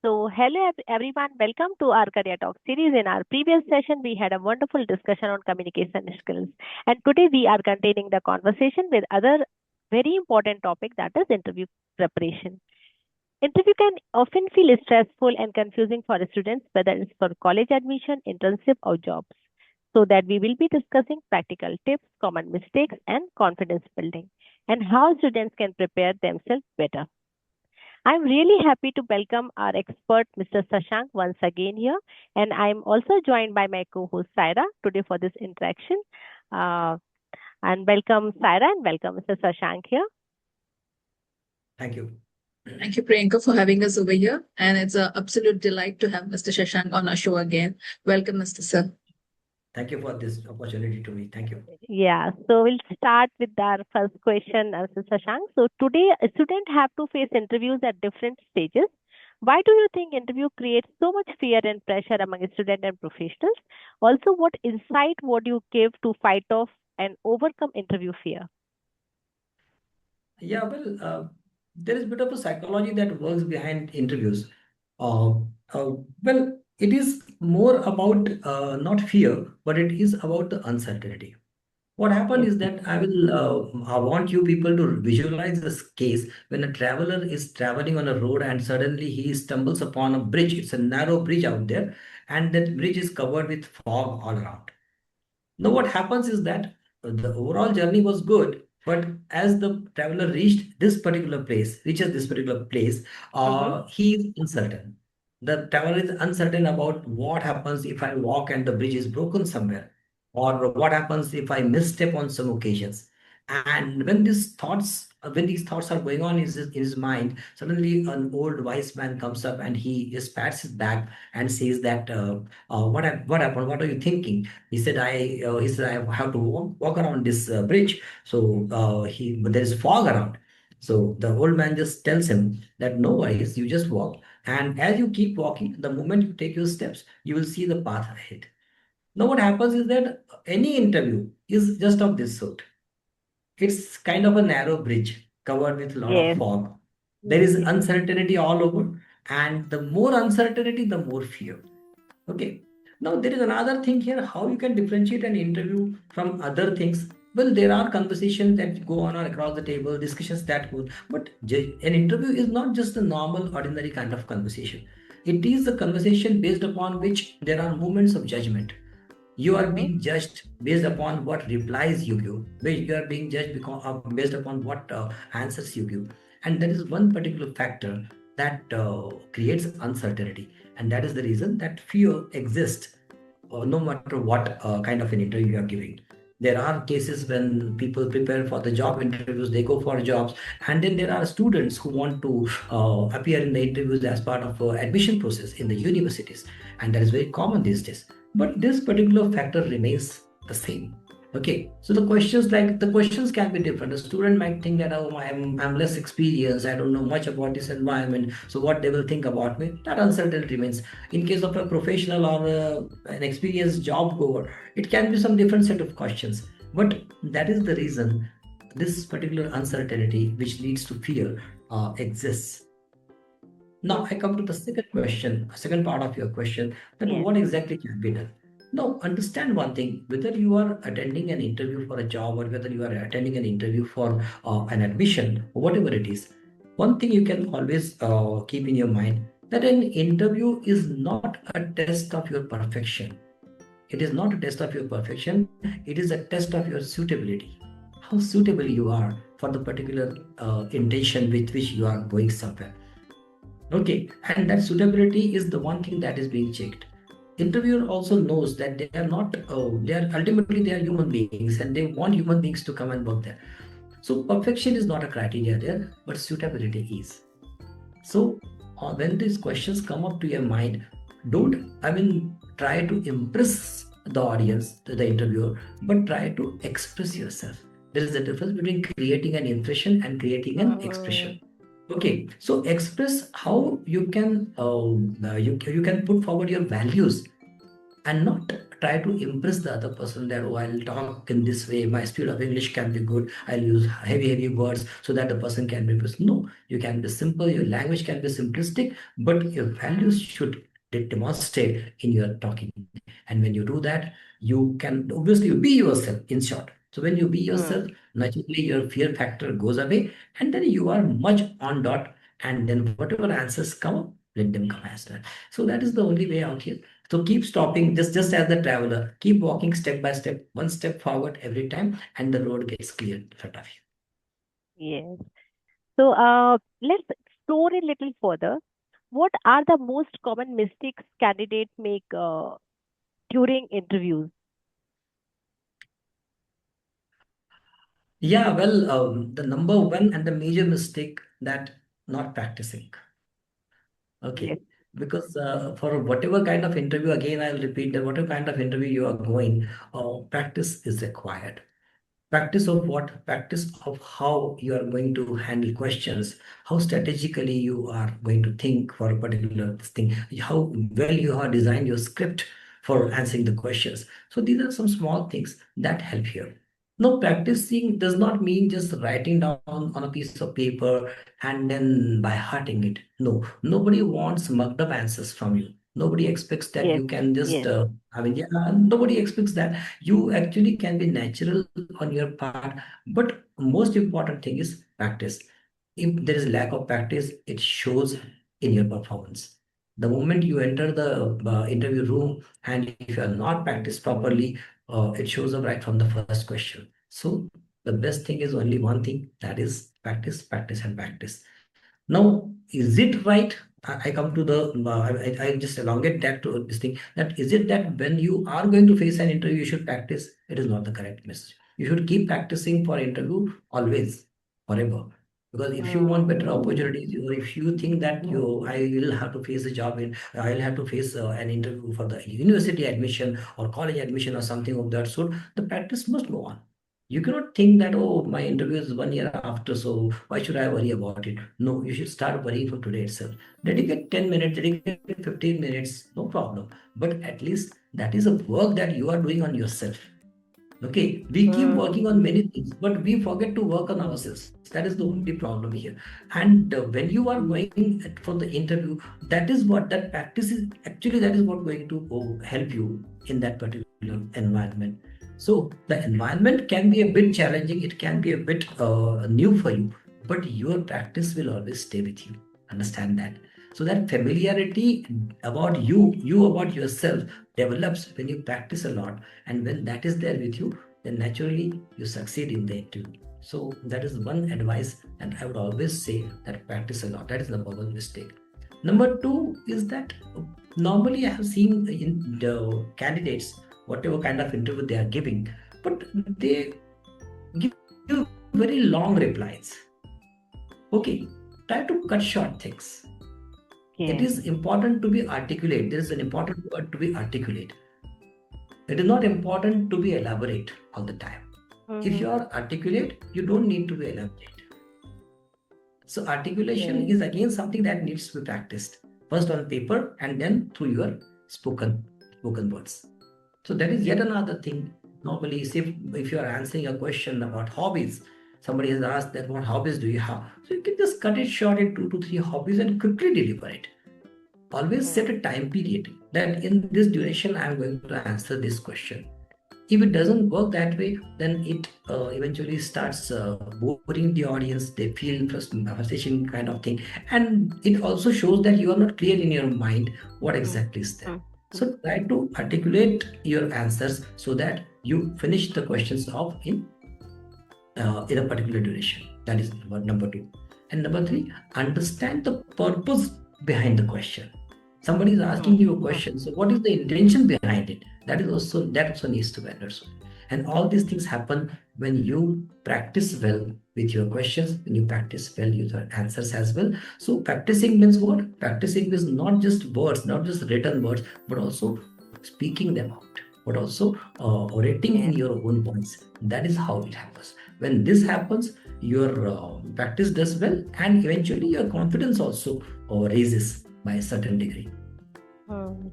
Hello everyone, welcome to our Career Talk series. In our previous session, we had a wonderful discussion on communication skills, and today we are continuing the conversation with other very important topic, that is interview preparation. Interview can often feel stressful and confusing for students, whether it's for college admission, internship, or jobs. So that we will be discussing practical tips, common mistakes, and confidence building, and how students can prepare themselves better. I'm really happy to welcome our expert, Mr. Sashank, once again here. And I'm also joined by my co host, Saira, today for this interaction. Uh, and welcome, Saira, and welcome, Mr. Sashank here. Thank you. Thank you, Priyanka, for having us over here. And it's an absolute delight to have Mr. Shashank on our show again. Welcome, Mr. Sir. Thank you for this opportunity to me. Thank you. Yeah, so we'll start with our first question, Mr. Sashank. So today, a student have to face interviews at different stages. Why do you think interview creates so much fear and pressure among students and professionals? Also, what insight would you give to fight off and overcome interview fear? There is a bit of a psychology that works behind interviews. Uh, well, it is more about not fear, but it is about the uncertainty. What happened Yes. is that I want you people to visualize this case when a traveler is traveling on a road and suddenly he stumbles upon a bridge. It's a narrow bridge out there, and that bridge is covered with fog all around. Now, what happens is that the overall journey was good, but as the traveler reaches this particular place, Mm-hmm. he is uncertain. The traveler is uncertain about what happens if I walk and the bridge is broken somewhere, or what happens if I misstep on some occasions. And when these thoughts are going on in his mind, suddenly an old wise man comes up and he just pats his back and says that, what happened? What are you thinking? He said, I have to walk around this bridge. But there is fog around. So the old man just tells him that no worries, you just walk. And as you keep walking, the moment you take your steps, you will see the path ahead. Now, what happens is that any interview is just of this sort. It's kind of a narrow bridge covered with a lot of Yes. fog. There Yes. is Yes. uncertainty all over, and the more uncertainty, the more fear. Okay. Now there is another thing here, how you can differentiate an interview from other things. Well, there are conversations that go on across the table, discussions that go, but an interview is not just a normal, ordinary kind of conversation. It is a conversation based upon which there are moments of judgment. You are Mm-hmm. being judged based upon what replies you give, where you are being judged based upon what answers you give. And that is one particular factor that creates uncertainty. And that is the reason that fear exists, no matter what kind of an interview you are giving. There are cases when people prepare for the job interviews, they go for jobs, and then there are students who want to appear in the interviews as part of admission process in the universities, and that is very common these days. But this particular factor remains the same. Okay, so the questions can be different. A student might think that, oh, I'm less experienced, I don't know much about this environment, so what they will think about me. That uncertainty remains. In case of a professional or an experienced job goer, it can be some different set of questions. But that is the reason this particular uncertainty, which leads to fear, exists. Now I come to the second question, second part of your question, that Yes. what exactly can be done. Now, understand one thing, whether you are attending an interview for a job or whether you are attending an interview for an admission, or whatever it is, one thing you can always keep in your mind, that an interview is not a test of your perfection. It is not a test of your perfection, it is a test of your suitability. How suitable you are for the particular intention with which you are going somewhere. Okay, and that suitability is the one thing that is being checked. Interviewer also knows that they are not, they are ultimately they are human beings and they want human beings to come and work there. So perfection is not a criteria there, but suitability is. So when these questions come up to your mind, try to impress the audience, the interviewer, but try to express yourself. There is a difference between creating an impression and creating an expression. Mm, Okay, so express how you can you can put forward your values and not try to impress the other person that, oh, I'll talk in this way, my speed of English can be good, I'll use heavy words so that the person can be impressed. No, you can be simple, your language can be simplistic, but your values should demonstrate in your talking. And when you do that, you can obviously be yourself, in short. So when you be yourself, naturally your fear factor goes away, and then you are much on dot, and then whatever answers come, let them come as well. So that is the only way out here. So keep stopping, just as the traveler, keep walking step by step, one step forward every time, and the road gets cleared in front of you. Yes. So let's explore a little further. What are the most common mistakes candidates make during interviews? Yeah, well, the number one and the major mistake, that not practicing. Yes. Okay, because for whatever kind of interview, again, I'll repeat that whatever kind of interview you are going, practice is required. Practice of what? Practice of how you are going to handle questions, how strategically you are going to think for a particular thing, how well you have designed your script for answering the questions. So these are some small things that help here. No, practicing does not mean just writing down on a piece of paper and then by hearting it. No, nobody wants mugged up answers from you. Nobody expects that Yes. you can just, Yes. yeah, nobody expects that. You actually can be natural on your part, but most important thing is practice. If there is lack of practice, it shows in your performance. The moment you enter the interview room, and if you are not practiced properly, it shows up right from the first question. So the best thing is only one thing, that is practice, practice, and practice. Now, is it right? I come to the, I just elongate that to this thing, that is it that when you are going to face an interview, you should practice? It is not the correct message. You should keep practicing for interview always, forever. Because if you want better opportunities, or if you think that I will have to face a job I'll have to face an interview for the university admission or college admission or something of that sort, the practice must go on. You cannot think that, oh, my interview is 1 year after, so why should I worry about it? No, you should start worrying from today itself. Dedicate 10 minutes, dedicate 15 minutes, no problem. But at least that is a work that you are doing on yourself. Okay, we keep working on many things, but we forget to work on ourselves. That is the only problem here. And when you are going for the interview, that is what that practice is actually, that is what going to help you in that particular environment. So the environment can be a bit challenging, it can be a bit new for you, but your practice will always stay with you. Understand that. So that familiarity about you about yourself develops when you practice a lot, and when that is there with you, then naturally you succeed in the interview. So that is one advice, and I would always say that practice a lot. That is number one mistake. Number two is that normally I have seen in the candidates, whatever kind of interview they are giving, but they give very long replies. Okay, try to cut short things. It Yes. is important to be articulate. There is an important word to be articulate. It is not important to be elaborate all the time. If you are articulate, you don't need to be elaborate. So articulation Yes. is again something that needs to be practiced, first on paper and then through your spoken words. So that is yet another thing. Normally, say if you are answering a question about hobbies, somebody has asked that what hobbies do you have? So you can just cut it short in 2 to 3 hobbies and quickly deliver it. Always set a time period that in this duration I am going to answer this question. If it doesn't work that way, then it eventually starts boring the audience. They feel frustration kind of thing, and it also shows that you are not clear in your mind what exactly is there. So try to articulate your answers so that you finish the questions off in a particular duration. That is number two. And number three, understand the purpose behind the question. Somebody is asking you a question, so what is the intention behind it? That also needs to be understood. And all these things happen when you practice well with your questions, when you practice well with your answers as well. So practicing means what? Practicing is not just words, not just written words, but also speaking them out, but also orating in your own voice. That is how it happens. When this happens, your practice does well, and eventually your confidence also raises by a certain degree.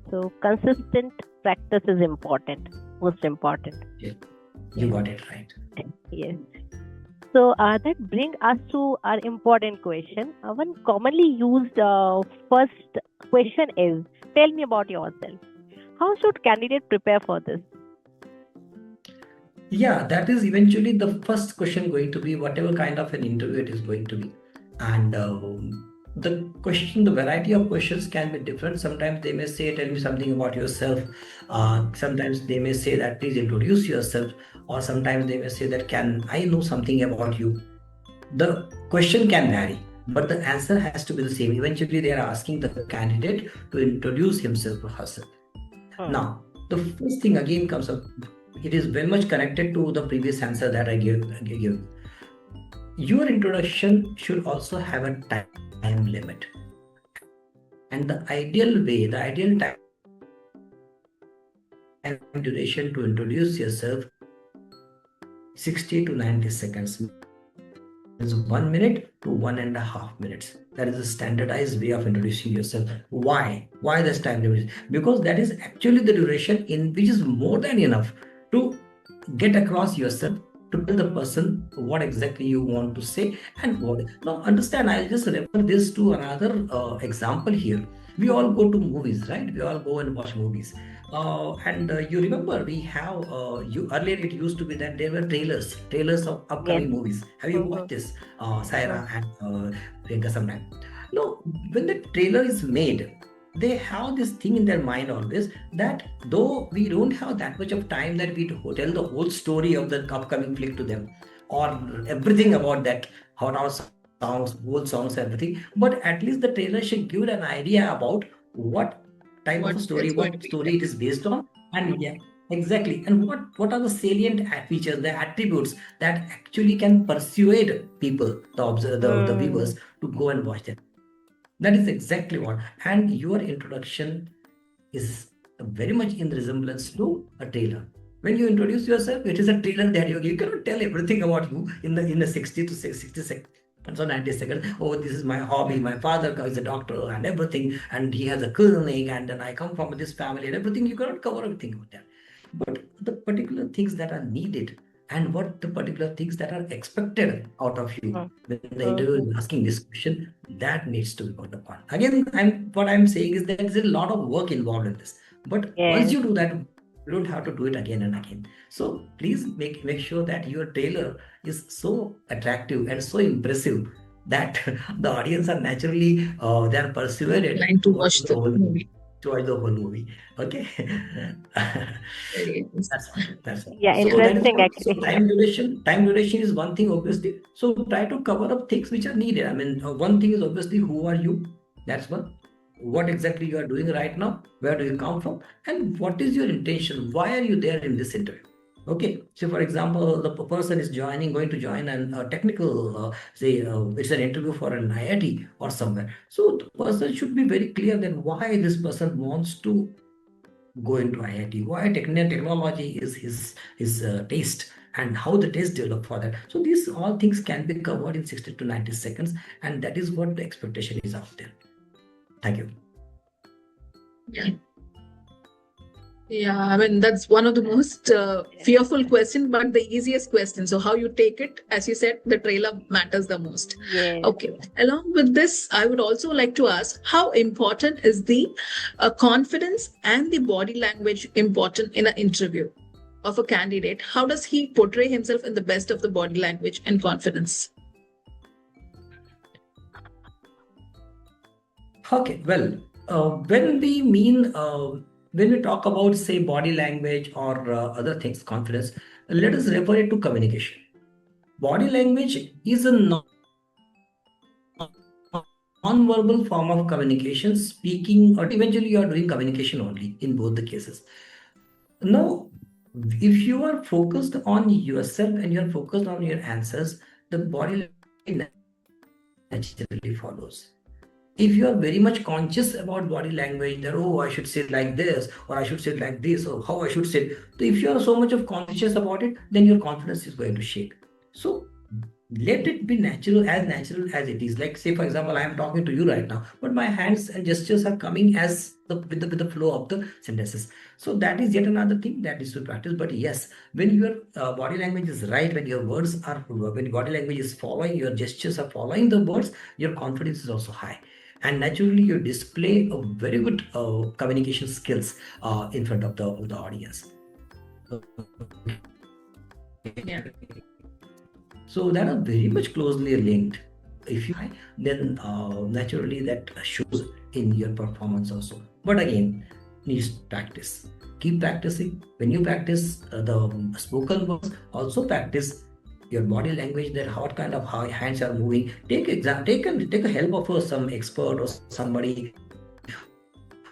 So consistent practice is important, most important. You got it right. Yes. So that brings us to our important question. One commonly used first question is, tell me about yourself. How should candidate prepare for this? Yeah, that is eventually the first question going to be whatever kind of an interview it is going to be. And the question, the variety of questions can be different. Sometimes they may say, tell me something about yourself. Sometimes they may say that, please introduce yourself. Or sometimes they may say that, can I know something about you? The question can vary, but the answer has to be the same. Eventually, they are asking the candidate to introduce himself or herself. Now, the first thing again comes up, it is very much connected to the previous answer that I gave. Your introduction should also have a time limit. And the ideal way, the ideal time duration to introduce yourself, 60 to 90 seconds. Is 1 minute to 1.5 minutes. That is a standardized way of introducing yourself. Why? Why this time limit? Because that is actually the duration in which is more than enough to get across yourself, to tell the person what exactly you want to say and what. Now understand, I'll just refer this to another example here. We all go to movies, right? We all go and watch movies. And you remember we have you earlier it used to be that there were trailers of upcoming movies. Have you watched this, Saira and Priyanka sometime? No, when the trailer is made, they have this thing in their mind always that though we don't have that much of time that we tell the whole story of the upcoming flick to them or everything about that, how our songs, whole songs, everything, but at least the trailer should give an idea about what type of story, what story it is based on, and yeah, exactly, and what are the salient features, the attributes that actually can persuade people, the viewers, to go and watch them. That is exactly what. And your introduction is very much in resemblance to a trailer. When you introduce yourself, it is a trailer that you cannot tell everything about you in the 60 to 60 seconds. So 90 seconds, oh, this is my hobby. My father is a doctor and everything, and he has a clinic, and then I come from this family and everything. You cannot cover everything with that. But the particular things that are needed and what the particular things that are expected out of you when the interviewer is asking this question, that needs to be put upon. Again, what I'm saying is that there's a lot of work involved in this. But once you do that, you don't have to do it again and again. So please make sure that your trailer is so attractive and so impressive that the audience are naturally they are persuaded to watch the movie. To watch the whole movie. Okay. That's all. Yeah, interesting actually. So time duration is one thing, obviously. So try to cover up things which are needed. I mean, one thing is obviously who are you? That's one. What exactly you are doing right now? Where do you come from? And what is your intention? Why are you there in this interview? Okay, so for example, the person is going to join a technical, it's an interview for an IIT or somewhere. So the person should be very clear that why this person wants to go into IIT, why technology is his taste, and how the taste develop for that. So these all things can be covered in 60 to 90 seconds, and that is what the expectation is out there. Thank you. Yeah, I mean, that's one of the most fearful questions, but the easiest question. So how you take it, as you said, the trailer matters the most. Okay. Along with this, I would also like to ask, how important is the confidence and the body language important in an interview of a candidate? How does he portray himself in the best of the body language and confidence? Okay, well, when we talk about, say, body language or other things, confidence, let us refer it to communication. Body language is a non-verbal form of communication, speaking, or eventually you are doing communication only in both the cases. Now, if you are focused on yourself and you are focused on your answers, the body language naturally follows. If you are very much conscious about body language, that, oh, I should say it like this, or I should say it like this, or how I should say it. So if you are so much of conscious about it, then your confidence is going to shake. So let it be natural as it is. Like, say for example, I am talking to you right now, but my hands and gestures are coming as with the flow of the sentences. So that is yet another thing that is to practice. But yes, when your body language is right, when your words are, when body language is following, your gestures are following the words, your confidence is also high, and naturally you display a very good communication skills in front of the audience. Yeah. So that are very much closely linked. If you then naturally that shows in your performance also. But again, needs practice. Keep practicing. When you practice the spoken words, also practice your body language. That what kind of how hands are moving. Take a help of some expert or somebody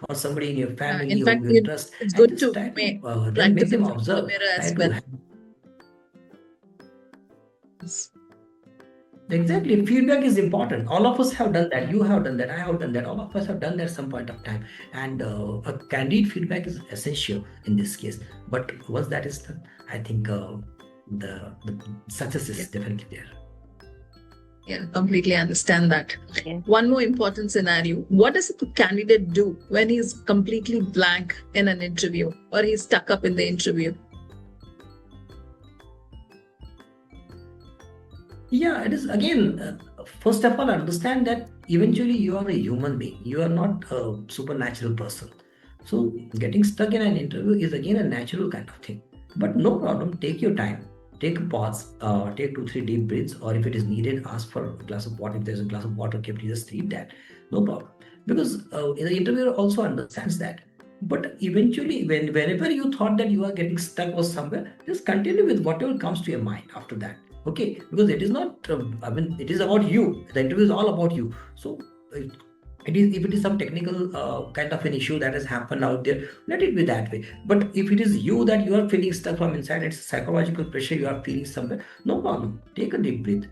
in your family In whom fact, you trust, it's and good just to try to then practice make in them front of the observe. mirror Try as to well. Exactly. Feedback is important. All of us have done that. You have done that. I have done that. All of us have done that at some point of time. And a candid feedback is essential in this case. But once that is done, I think the success is definitely there. Yeah, completely understand that. Yeah. One more important scenario. What does a candidate do when he's completely blank in an interview or he's stuck up in the interview? Yeah, it is again. First of all, understand that eventually you are a human being. You are not a supernatural person. So getting stuck in an interview is again a natural kind of thing. But no problem. Take your time. Take a pause. Take 2, 3 deep breaths, or if it is needed, ask for a glass of water. If there's a glass of water kept, you just leave that. No problem. Because the interviewer also understands that. But eventually, whenever you thought that you are getting stuck or somewhere, just continue with whatever comes to your mind after that. Okay, because it is not I mean, it is about you. The interview is all about you. So it is, if it is some technical kind of an issue that has happened out there, let it be that way. But if it is you that you are feeling stuck from inside, it's psychological pressure you are feeling somewhere, no problem. Take a deep breath,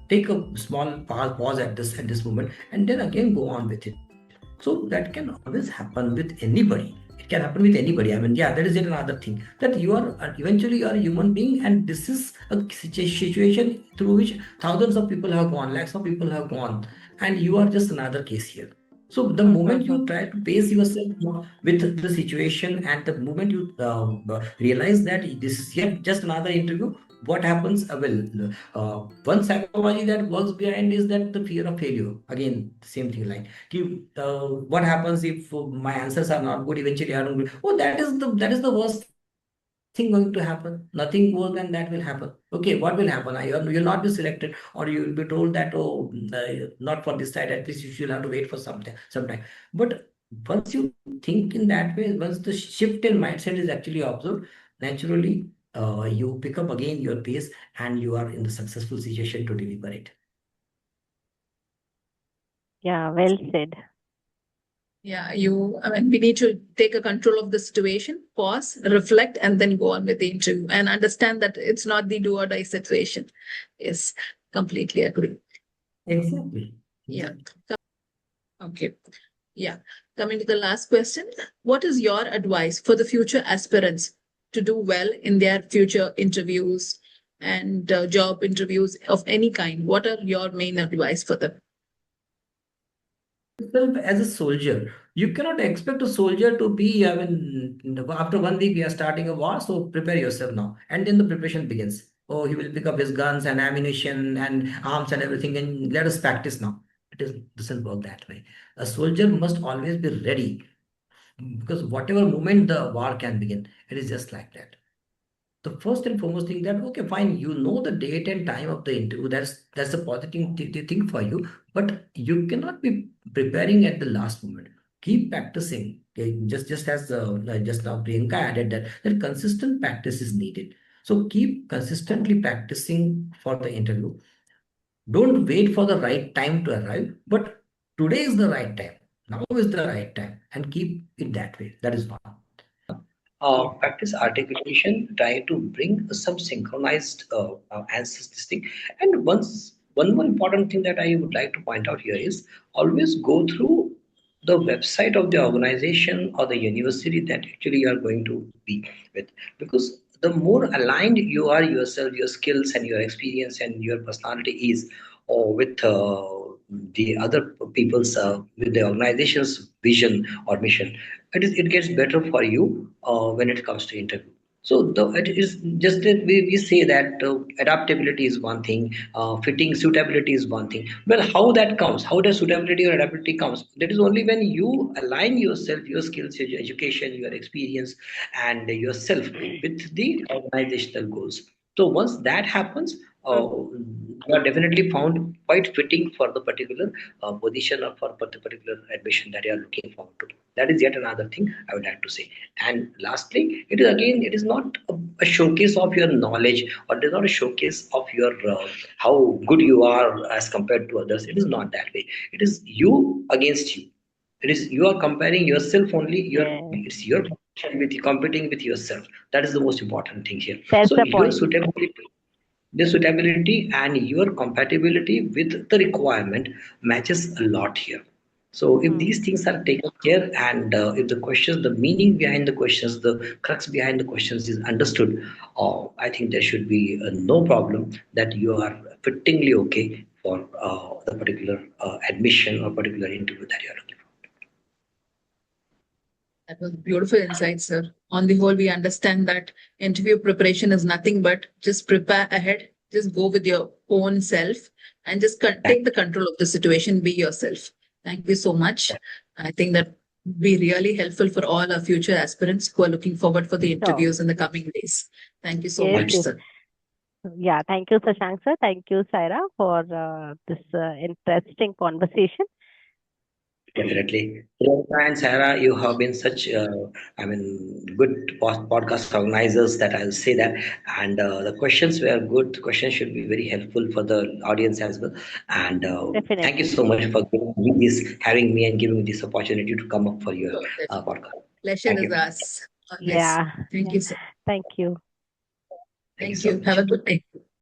take a small pause at this moment, and then again go on with it. So that can always happen with anybody. It can happen with anybody. I mean, yeah, that is yet another thing, that you are eventually you are a human being, and this is a situation through which thousands of people have gone, lakhs of people have gone, and you are just another case here. So the moment you try to pace yourself with the situation, and the moment you realize that this is yet just another interview, what happens? One psychology that works behind is that the fear of failure. Again, the same thing, like what happens if my answers are not good? Eventually, I don't do. Oh, that is the worst thing going to happen. Nothing more than that will happen. Okay, what will happen? You'll not be selected, or you will be told that, oh, not for this side. At least you should have to wait for sometime. But once you think in that way, once the shift in mindset is actually observed, naturally, you pick up again your pace, and you are in the successful situation to deliver it. Yeah, well said. Yeah, I mean, we need to take a control of the situation, pause, reflect, and then go on with the interview and understand that it's not the do or die situation. Yes, completely agree. Exactly. Yeah. Okay. Yeah. Coming to the last question, what is your advice for the future aspirants to do well in their future interviews and job interviews of any kind? What are your main advice for them? Yourself as a soldier. You cannot expect a soldier to be, I mean, after 1 week we are starting a war, so prepare yourself now. And then the preparation begins. Oh, he will pick up his guns and ammunition and arms and everything, and let us practice now. Doesn't work that way. A soldier must always be ready, because whatever moment the war can begin, it is just like that. The first and foremost thing, that okay, fine, you know the date and time of the interview, that's a positive thing for you, but you cannot be preparing at the last moment. Keep practicing. Okay? Just as just now Priyanka added that consistent practice is needed. So keep consistently practicing for the interview. Don't wait for the right time to arrive, but today is the right time, now is the right time, and keep it that way. That is one. Practice articulation, try to bring some synchronized answers, this thing. And one more important thing that I would like to point out here is, always go through the website of the organization or the university that actually you are going to be with, because the more aligned you are yourself, your skills and your experience and your personality is, or with the other people's, with the organization's vision or mission, it gets better for you when it comes to interview. So it is just that we say that adaptability is one thing, fitting suitability is one thing. Well, how that comes, how does suitability or adaptability comes? That is only when you align yourself, your skills, your education, your experience, and yourself with the organizational goals. So once that happens, you are definitely found quite fitting for the particular position or for the particular admission that you are looking forward to. That is yet another thing I would like to say. And lastly, it is again, it is not a showcase of your knowledge, or it is not a showcase of your how good you are as compared to others. It is not that way. It is you against you. It is you are comparing yourself only. It's your competition with competing with yourself. That is the most important thing here. That's So the your point. suitability and your compatibility with the requirement matches a lot here. So if these things are taken care, and if the questions, the meaning behind the questions, the crux behind the questions is understood, I think there should be no problem that you are fittingly okay for the particular admission or particular interview that you are looking for. That was beautiful insight, sir. On the whole, we understand that interview preparation is nothing but just prepare ahead, just go with your own self, and just take the control of the situation, be yourself. Thank you so much. I think that would be really helpful for all our future aspirants who are looking forward for the interviews in the coming days. Thank you so Yes, much, yes. sir. Yeah, thank you, Shashank sir. Thank you, Saira, for this interesting conversation. Definitely. Priyanka and Sarah, you have been such, good podcast organizers that I'll say that. And the questions were good. The questions should be very helpful for the audience as well. And thank you Definitely. so much for giving me this, having me and giving me this opportunity to come up for your podcast. Pleasure Thank is you. ours. Always. Yeah. Thank you, sir. Thank you. Thank you Thank so you. Have much. a good day.